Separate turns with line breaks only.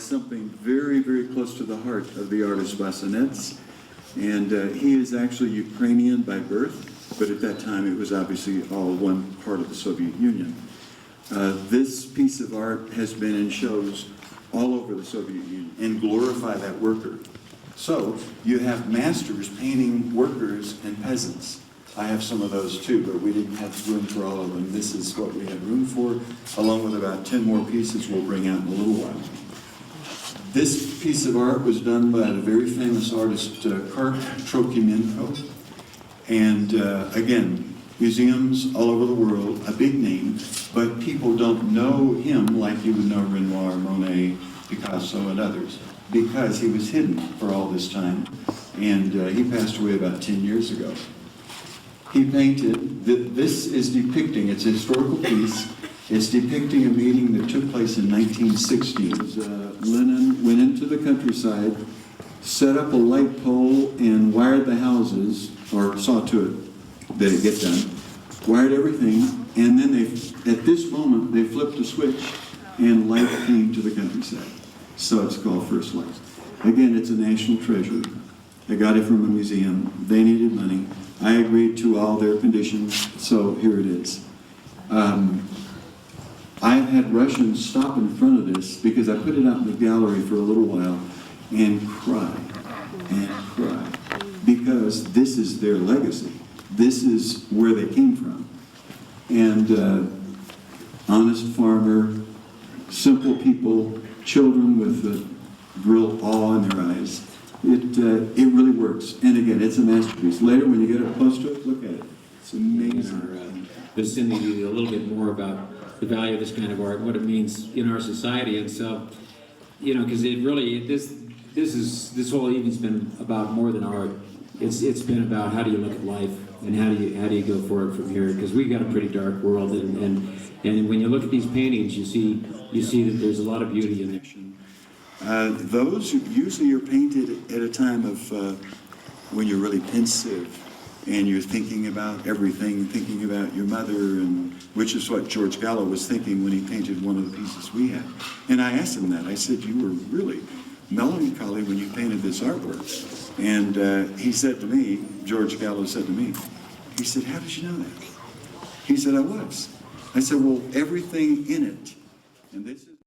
something very, very close to the heart of the artist Vassanets. And he is actually Ukrainian by birth, but at that time it was obviously all one part of the Soviet Union. This piece of art has been in shows all over the Soviet Union and glorify that worker. So you have masters painting workers and peasants. I have some of those too, but we didn't have room for all of them. This is what we had room for, along with about 10 more pieces we'll bring out in a little while. This piece of art was done by the very famous artist Karp Trokimenko. And again, museums all over the world, a big name, but people don't know him like you would know Renoir, Monet, Picasso, and others, because he was hidden for all this time. And he passed away about 10 years ago. He painted, this is depicting, it's a historical piece, it's depicting a meeting that took place in 1916. Lenin went into the countryside, set up a light pole and wired the houses, or saw to it that it get done, wired everything, and then at this moment they flipped a switch and light came to the countryside. So it's called First Light. Again, it's a national treasure. I got it from a museum. They needed money. I agreed to all their conditions, so here it is. I've had Russians stop in front of this because I put it out in the gallery for a little while and cry, because this is their legacy. This is where they came from. And honest farmer, simple people, children with the real awe in their eyes. It really works. And again, it's a masterpiece. Later, when you get up close to it, look at it. It's amazing.
Vicinity a little bit more about the value of this kind of art, what it means in our society. And so, you know, because it really, this whole evening's been about more than art. It's been about how do you look at life and how do you go forward from here? Because we've got a pretty dark world, and when you look at these paintings, you see that there's a lot of beauty in it.
Those usually are painted at a time of when you're really pensive and you're thinking about everything, thinking about your mother, and which is what George Gallo was thinking when he painted one of the pieces we had. And I asked him that. I said, you were really melancholy when you painted this artwork. And he said to me, George Gallo said to me, he said, how did you know that? He said, I was. I said, well, everything in it. And this is